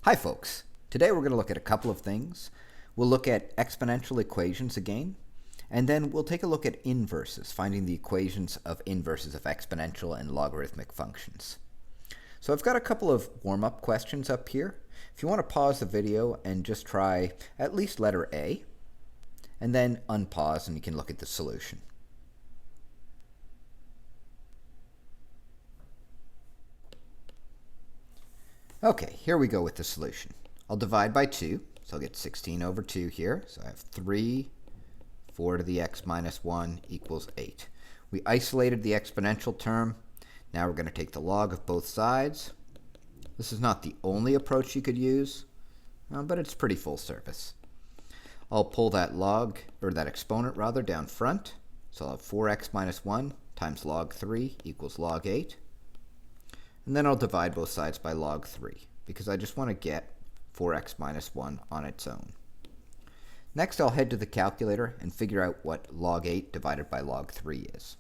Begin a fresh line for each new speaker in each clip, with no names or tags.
Hi folks, today we're going to look at a couple of things. We'll look at exponential equations again, and then we'll take a look at inverses, finding the equations of inverses of exponential and logarithmic functions. So I've got a couple of warm-up questions up here. If you want to pause the video and just try at least letter A, and then unpause and you can look at the solution. Okay, here we go with the solution. I'll divide by 2, so I'll get 16 over 2 here. So I have 3, 4 to the x minus 1 equals 8. We isolated the exponential term. Now we're going to take the log of both sides. This is not the only approach you could use, but it's pretty full service. I'll pull that log, or that exponent rather, down front. So I'll have 4x minus 1 times log 3 equals log 8. And then I'll divide both sides by log 3, because I just want to get 4x minus 1 on its own. Next, I'll head to the calculator and figure out what log 8 divided by log 3 is.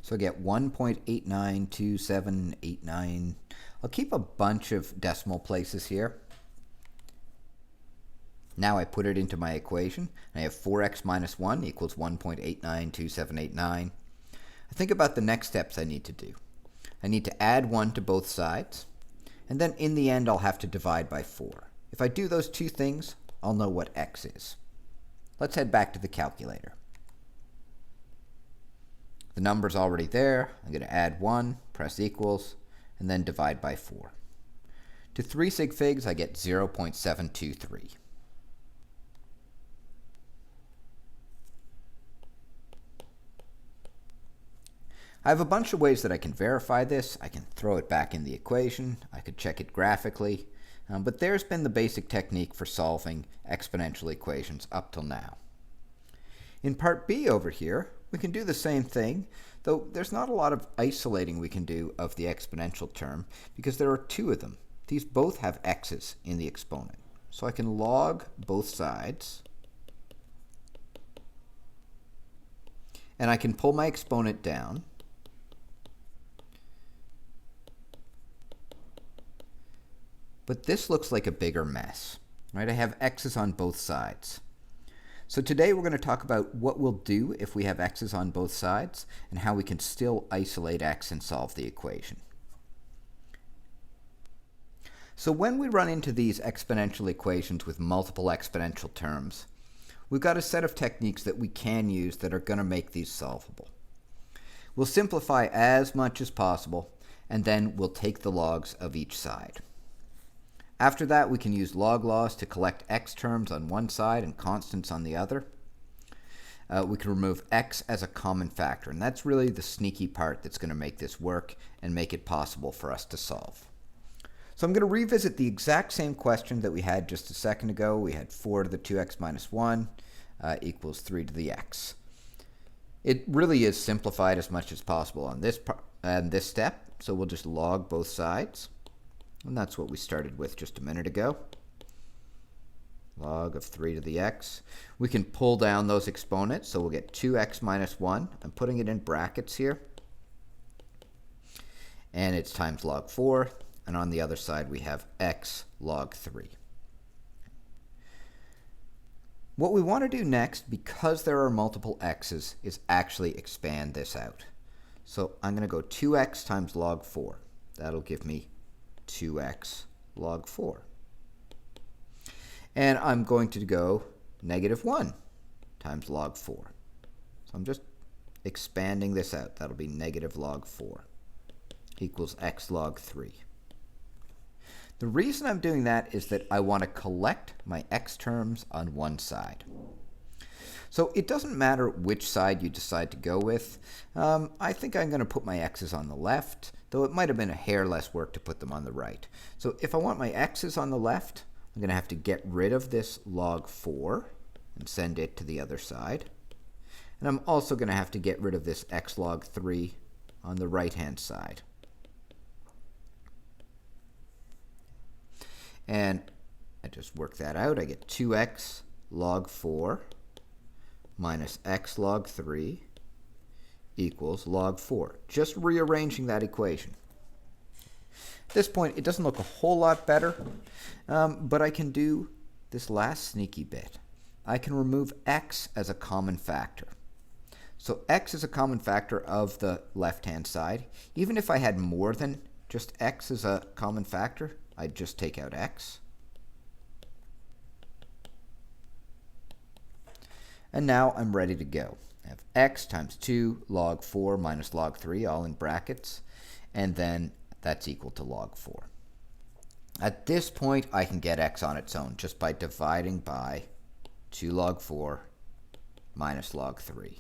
So I get 1.892789. I'll keep a bunch of decimal places here. Now I put it into my equation, and I have 4x minus 1 equals 1.892789. Think about the next steps I need to do. I need to add 1 to both sides, and then in the end I'll have to divide by 4. If I do those two things, I'll know what x is. Let's head back to the calculator. The number's already there. I'm going to add 1, press equals, and then divide by 4. To 3 sig figs, I get 0.723. I have a bunch of ways that I can verify this. I can throw it back in the equation. I could check it graphically. But there's been the basic technique for solving exponential equations up till now. In part B over here, we can do the same thing, though there's not a lot of isolating we can do of the exponential term because there are 2 of them. These both have x's in the exponent. So I can log both sides, and I can pull my exponent down. But this looks like a bigger mess, right? I have x's on both sides. So today we're going to talk about what we'll do if we have x's on both sides and how we can still isolate x and solve the equation. So when we run into these exponential equations with multiple exponential terms, we've got a set of techniques that we can use that are going to make these solvable. We'll simplify as much as possible, and then we'll take the logs of each side. After that, we can use log laws to collect x terms on one side and constants on the other. We can remove x as a common factor, and that's really the sneaky part that's going to make this work and make it possible for us to solve. So I'm going to revisit the exact same question that we had just a second ago. We had 4 to the 2x minus 1 equals 3 to the x. It really is simplified as much as possible on this step, so we'll just log both sides. And that's what we started with just a minute ago. Log of 3 to the x. We can pull down those exponents, so we'll get 2x minus 1. I'm putting it in brackets here. And it's times log 4. And on the other side, we have x log 3. What we want to do next, because there are multiple x's, is actually expand this out. So I'm going to go 2x times log 4. That'll give me 2x log 4. And I'm going to go negative 1 times log 4. So I'm just expanding this out. That'll be negative log 4 equals x log 3. The reason I'm doing that is that I want to collect my x terms on one side. So it doesn't matter which side you decide to go with. I think I'm going to put my x's on the left, though it might have been a hair less work to put them on the right. So if I want my x's on the left, I'm going to have to get rid of this log 4 and send it to the other side. And I'm also going to have to get rid of this x log 3 on the right-hand side. And I just work that out. I get 2x log 4 minus x log 3 equals log 4. Just rearranging that equation. At this point, it doesn't look a whole lot better, but I can do this last sneaky bit. I can remove x as a common factor. So x is a common factor of the left-hand side. Even if I had more than just x as a common factor, I'd just take out x. And now I'm ready to go. I have x times 2 log 4 minus log 3, all in brackets, and then that's equal to log 4. At this point, I can get x on its own just by dividing by 2 log 4 minus log 3.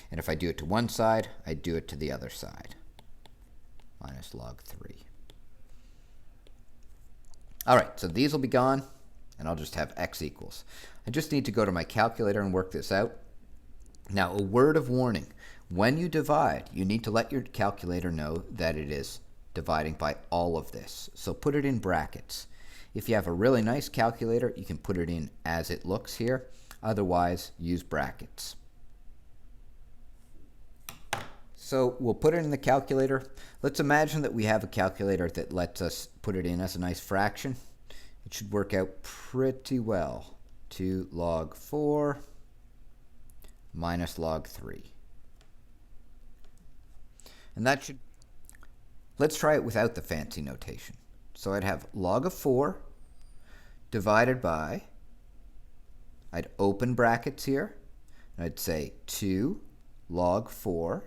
And if I do it to one side, I do it to the other side, minus log 3. All right, so these will be gone, and I'll just have x equals. I just need to go to my calculator and work this out. Now, a word of warning. When you divide, you need to let your calculator know that it is dividing by all of this. So put it in brackets. If you have a really nice calculator, you can put it in as it looks here. Otherwise, use brackets. So we'll put it in the calculator. Let's imagine that we have a calculator that lets us put it in as a nice fraction. It should work out pretty well. 2 log 4 minus log 3. And that should... Let's try it without the fancy notation. So I'd have log of 4 divided by, I'd open brackets here, and I'd say 2 log 4.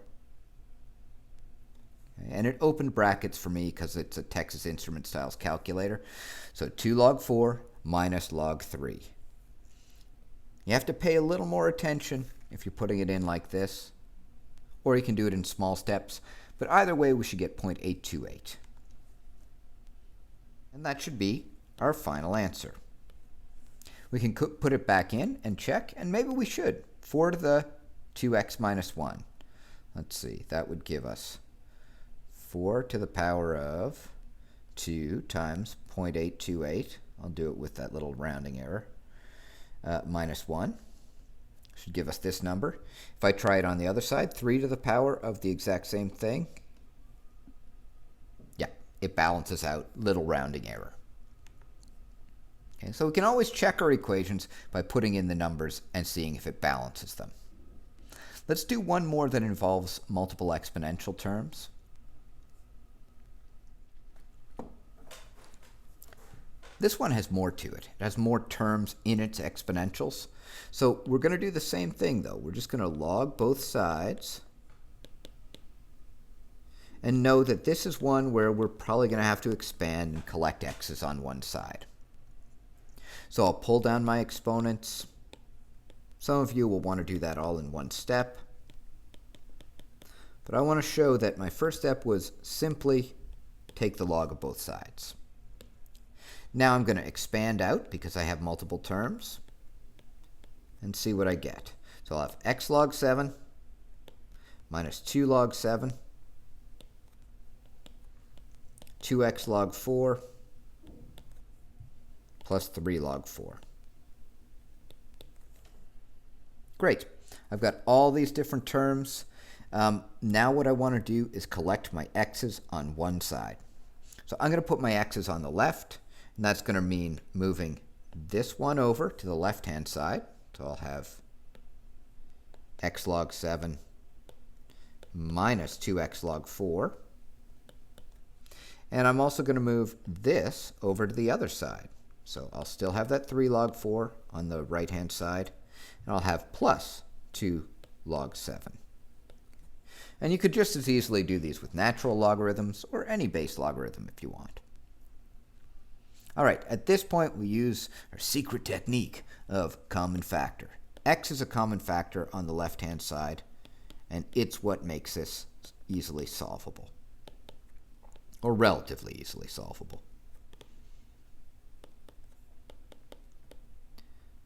And it opened brackets for me because it's a Texas Instrument Styles calculator. So 2 log 4 minus log 3. You have to pay a little more attention if you're putting it in like this, or you can do it in small steps. But either way, we should get 0.828. And that should be our final answer. We can put it back in and check, and maybe we should. 4 to the 2x minus 1. Let's see, that would give us 4 to the power of 2 times 0.828. I'll do it with that little rounding error. Minus 1. Should give us this number. If I try it on the other side, 3 to the power of the exact same thing. Yeah, it balances out, little rounding error. Okay, so we can always check our equations by putting in the numbers and seeing if it balances them. Let's do one more that involves multiple exponential terms. This one has more to it. It has more terms in its exponentials. So we're going to do the same thing, though. We're just going to log both sides and know that this is one where we're probably going to have to expand and collect x's on one side. So I'll pull down my exponents. Some of you will want to do that all in one step. But I want to show that my first step was simply take the log of both sides. Now I'm going to expand out because I have multiple terms and see what I get. So I'll have x log 7 minus 2 log 7, 2x log 4 plus 3 log 4. Great. I've got all these different terms. Now what I want to do is collect my x's on one side. So I'm going to put my x's on the left. And that's going to mean moving this one over to the left-hand side. So I'll have x log 7 minus 2x log 4. And I'm also going to move this over to the other side. So I'll still have that 3 log 4 on the right-hand side. And I'll have plus 2 log 7. And you could just as easily do these with natural logarithms or any base logarithm if you want. All right, at this point, we use our secret technique of common factor. X is a common factor on the left-hand side, and it's what makes this easily solvable, or relatively easily solvable.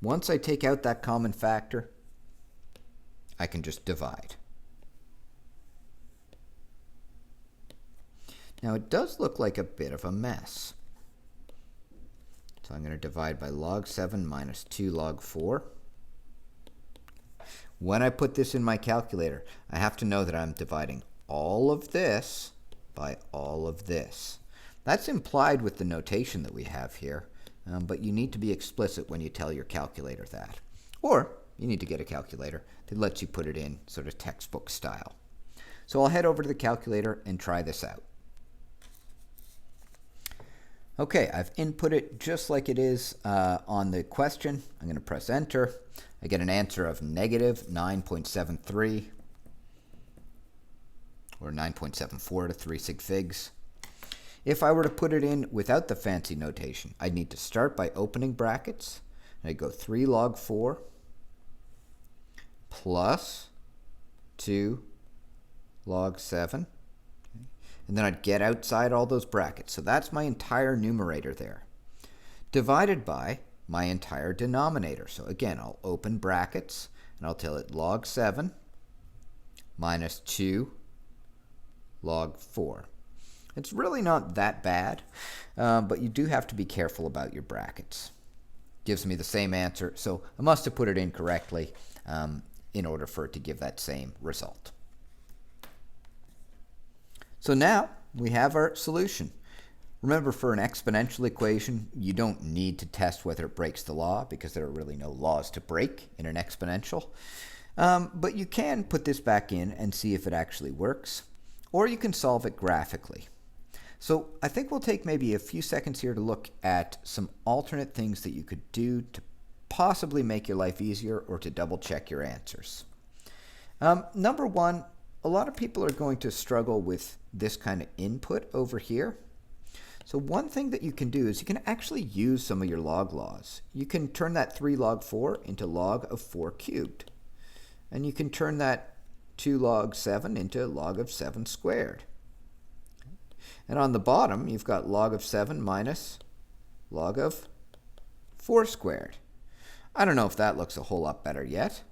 Once I take out that common factor, I can just divide. Now, it does look like a bit of a mess. So I'm going to divide by log 7 minus 2 log 4. When I put this in my calculator, I have to know that I'm dividing all of this by all of this. That's implied with the notation that we have here, but you need to be explicit when you tell your calculator that. Or you need to get a calculator that lets you put it in sort of textbook style. So I'll head over to the calculator and try this out. Okay, I've input it just like it is on the question. I'm going to press enter. I get an answer of negative 9.73 or 9.74 to 3 sig figs. If I were to put it in without the fancy notation, I'd need to start by opening brackets. And I'd go 3 log 4 plus 2 log 7. Okay. And then I'd get outside all those brackets. So that's my entire numerator there. Divided by my entire denominator. So again, I'll open brackets and I'll tell it log 7 minus 2 log 4. It's really not that bad, but you do have to be careful about your brackets. Gives me the same answer, so I must have put it in correctly in order for it to give that same result. So now we have our solution. Remember, for an exponential equation, you don't need to test whether it breaks the law because there are really no laws to break in an exponential. But you can put this back in and see if it actually works, or you can solve it graphically. So I think we'll take maybe a few seconds here to look at some alternate things that you could do to possibly make your life easier or to double check your answers. Number one, a lot of people are going to struggle with this kind of input over here. So one thing that you can do is you can actually use some of your log laws. You can turn that 3 log 4 into log of 4 cubed. And you can turn that 2 log 7 into log of 7 squared. And on the bottom, you've got log of 7 minus log of 4 squared. I don't know if that looks a whole lot better yet,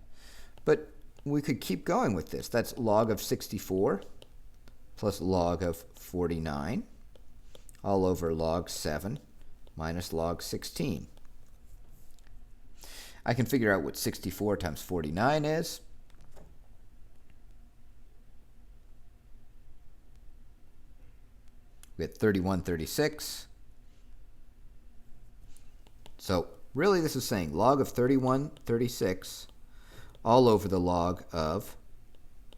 but we could keep going with this. That's log of 64 plus log of 49 all over log 7 minus log 16. I can figure out what 64 times 49 is. We get 3136. So really this is saying log of 3136 all over the log of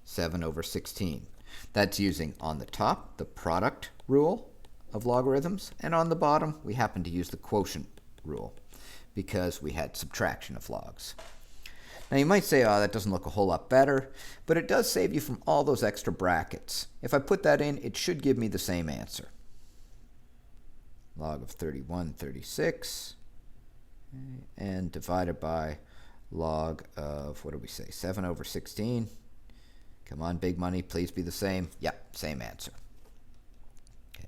7 over 16. That's using on the top the product rule of logarithms, and on the bottom we happen to use the quotient rule because we had subtraction of logs. Now you might say, oh, that doesn't look a whole lot better, but it does save you from all those extra brackets. If I put that in, it should give me the same answer. Log of 3136 and divided by log of, what do we say, 7 over 16. Come on, big money, please be the same. Yep, same answer. Okay.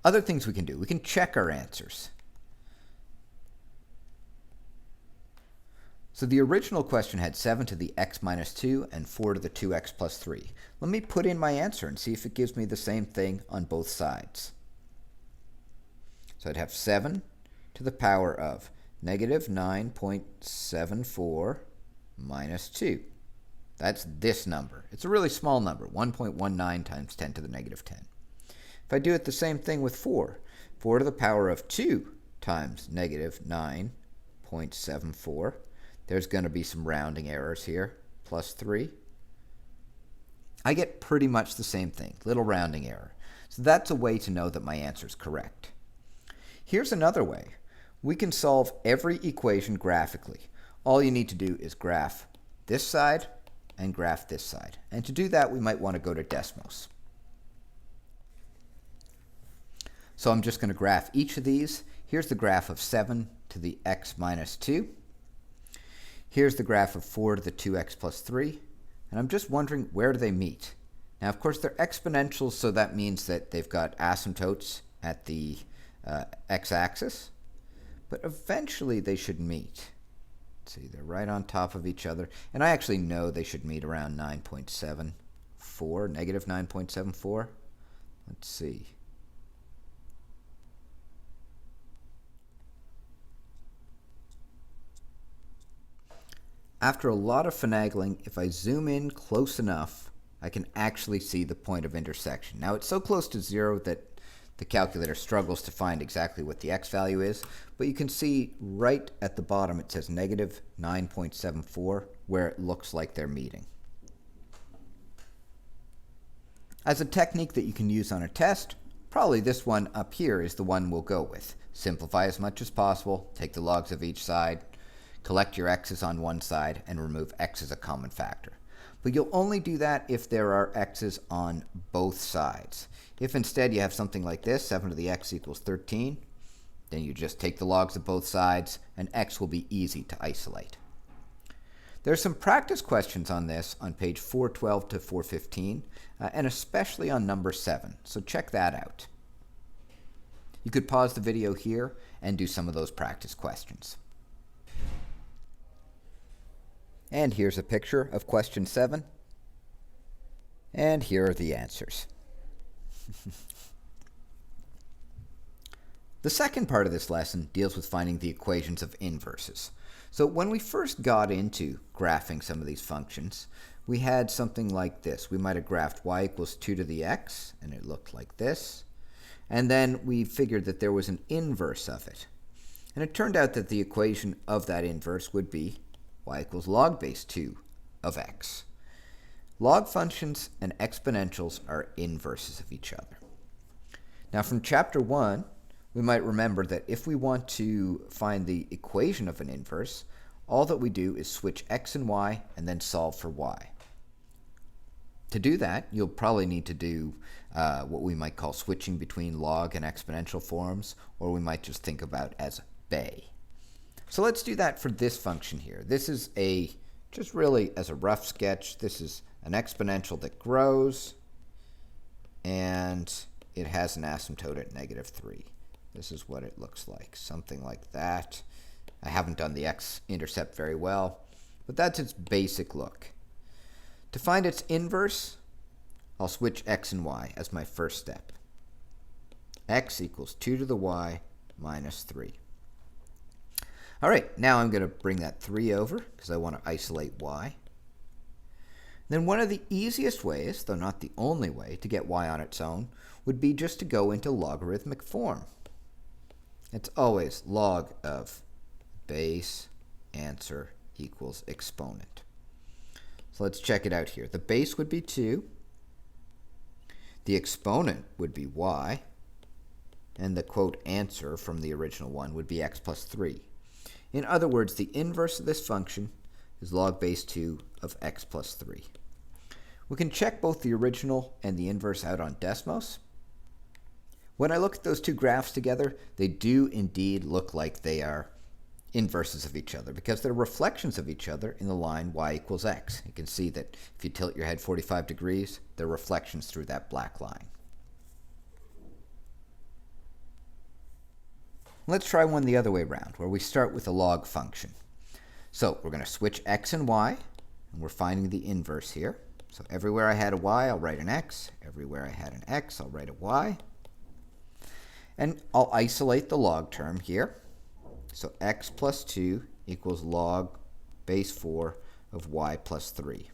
Other things we can do. We can check our answers. So the original question had 7 to the x minus 2 and 4 to the 2x plus 3. Let me put in my answer and see if it gives me the same thing on both sides. So I'd have 7 to the power of negative 9.74 minus 2. That's this number. It's a really small number, 1.19 times 10 to the negative 10. If I do it the same thing with 4 to the power of 2 times negative 9.74, there's going to be some rounding errors here, plus 3. I get pretty much the same thing, little rounding error. So that's a way to know that my answer is correct. Here's another way. We can solve every equation graphically. All you need to do is graph this side and graph this side. And to do that, we might want to go to Desmos. So I'm just going to graph each of these. Here's the graph of 7 to the x minus 2. Here's the graph of 4 to the 2x plus 3. And I'm just wondering, where do they meet? Now, of course, they're exponentials, so that means that they've got asymptotes at the x-axis. But eventually they should meet. Let's see, they're right on top of each other. And I actually know they should meet around 9.74, negative 9.74. Let's see. After a lot of finagling, if I zoom in close enough, I can actually see the point of intersection. Now it's so close to 0 that the calculator struggles to find exactly what the x value is, but you can see right at the bottom it says negative 9.74, where it looks like they're meeting. As a technique that you can use on a test, probably this one up here is the one we'll go with. Simplify as much as possible, take the logs of each side, collect your x's on one side, and remove x as a common factor. But you'll only do that if there are x's on both sides. If instead you have something like this, 7 to the x equals 13, then you just take the logs of both sides, and x will be easy to isolate. There are some practice questions on this on page 412 to 415, and especially on number 7, so check that out. You could pause the video here and do some of those practice questions. And here's a picture of question 7. And here are the answers. The second part of this lesson deals with finding the equations of inverses. So when we first got into graphing some of these functions, we had something like this. We might have graphed y equals 2 to the x, and it looked like this. And then we figured that there was an inverse of it. And it turned out that the equation of that inverse would be y equals log base 2 of x. Log functions and exponentials are inverses of each other. Now from chapter 1, we might remember that if we want to find the equation of an inverse, all that we do is switch x and y and then solve for y. To do that, you'll probably need to do what we might call switching between log and exponential forms, or we might just think about as bay. So let's do that for this function here. This is just really as a rough sketch, this is an exponential that grows, and it has an asymptote at -3. This is what it looks like, something like that. I haven't done the x-intercept very well, but that's its basic look. To find its inverse, I'll switch x and y as my first step. X equals 2 to the y minus 3. All right, now I'm going to bring that 3 over because I want to isolate y. Then one of the easiest ways, though not the only way, to get y on its own would be just to go into logarithmic form. It's always log of base answer equals exponent. So let's check it out here. The base would be 2. The exponent would be y. And the quote answer from the original one would be x plus 3. In other words, the inverse of this function is log base 2 of x plus 3. We can check both the original and the inverse out on Desmos. When I look at those two graphs together, they do indeed look like they are inverses of each other because they're reflections of each other in the line y equals x. You can see that if you tilt your head 45 degrees, they're reflections through that black line. Let's try one the other way around, where we start with a log function. So we're going to switch x and y, and we're finding the inverse here. So everywhere I had a y, I'll write an x. Everywhere I had an x, I'll write a y. And I'll isolate the log term here. So x plus 2 equals log base 4 of y plus 3.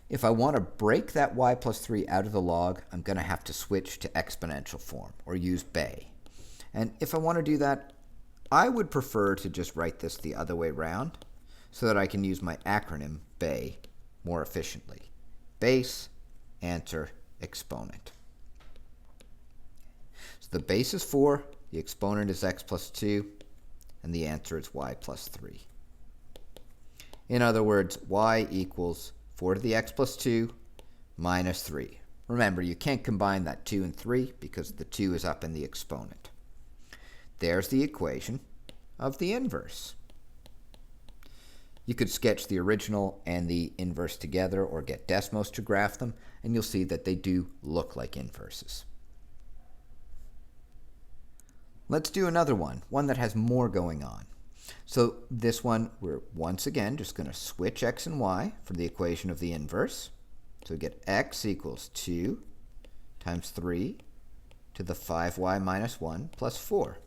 If I want to break that y plus 3 out of the log, I'm going to have to switch to exponential form, or use bay. And if I want to do that, I would prefer to just write this the other way around so that I can use my acronym bay more efficiently. Base, answer, exponent. So the base is 4, the exponent is x plus 2, and the answer is y plus 3. In other words, y equals 4 to the x plus 2 minus 3. Remember, you can't combine that 2 and 3 because the 2 is up in the exponent. There's the equation of the inverse. You could sketch the original and the inverse together or get Desmos to graph them, and you'll see that they do look like inverses. Let's do another one that has more going on. So this one, we're once again just going to switch x and y for the equation of the inverse. So we get x equals 2 times 3 to the 5y minus 1 plus 4.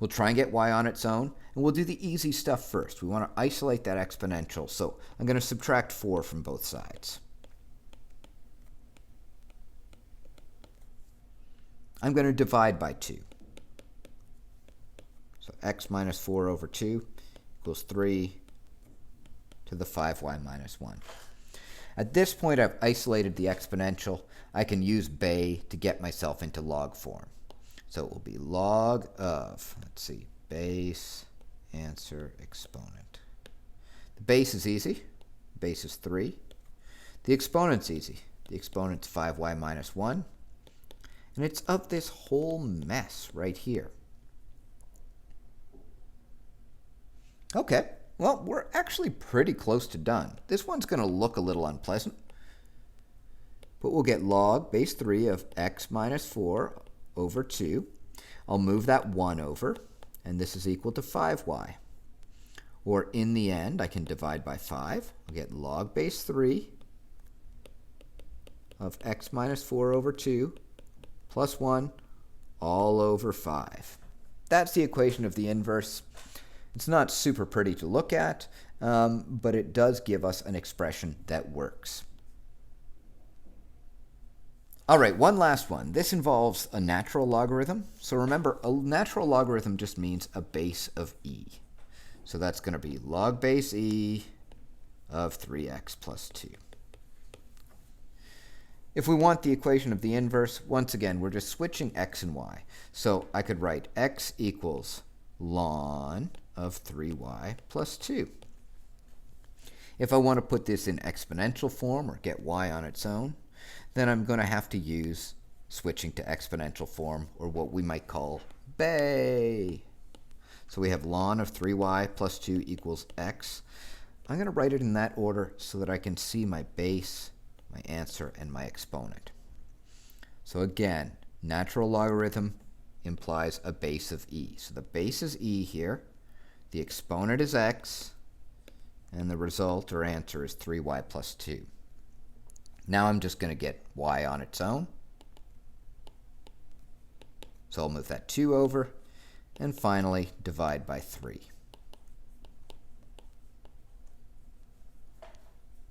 We'll try and get y on its own, and we'll do the easy stuff first. We want to isolate that exponential, so I'm going to subtract 4 from both sides. I'm going to divide by 2. So x minus 4 over 2 equals 3 to the 5y minus 1. At this point, I've isolated the exponential. I can use Bay to get myself into log form. So it will be log of, let's see, base, answer, exponent. The base is easy. Base is 3. The exponent's easy. The exponent's 5y minus 1. And it's of this whole mess right here. Okay, well, we're actually pretty close to done. This one's going to look a little unpleasant. But we'll get log base 3 of x minus 4 over 2. I'll move that 1 over, and this is equal to 5y. Or in the end, I can divide by 5. I'll get log base 3 of x minus 4 over 2 plus 1 all over 5. That's the equation of the inverse. It's not super pretty to look at, but it does give us an expression that works. All right, one last one. This involves a natural logarithm. So remember, a natural logarithm just means a base of e. So that's going to be log base e of 3x plus 2. If we want the equation of the inverse, once again, we're just switching x and y. So I could write x equals ln of 3y plus 2. If I want to put this in exponential form or get y on its own, then I'm going to have to use switching to exponential form, or what we might call Bay. So we have ln of 3y plus 2 equals x. I'm going to write it in that order so that I can see my base, my answer, and my exponent. So again, natural logarithm implies a base of e. So the base is e here, the exponent is x, and the result or answer is 3y plus 2. Now I'm just going to get y on its own. So I'll move that 2 over, and finally divide by 3.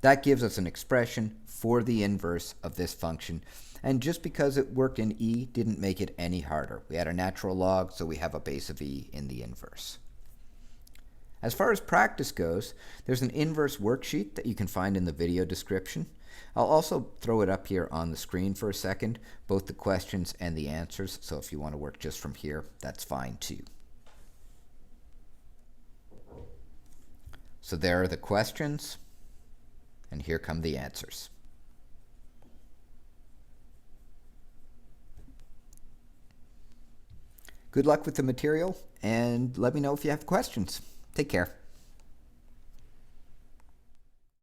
That gives us an expression for the inverse of this function, and just because it worked in e didn't make it any harder. We had a natural log, so we have a base of e in the inverse. As far as practice goes, there's an inverse worksheet that you can find in the video description. I'll also throw it up here on the screen for a second, both the questions and the answers, so if you want to work just from here, that's fine too. So there are the questions, and here come the answers. Good luck with the material, and let me know if you have questions. Take care.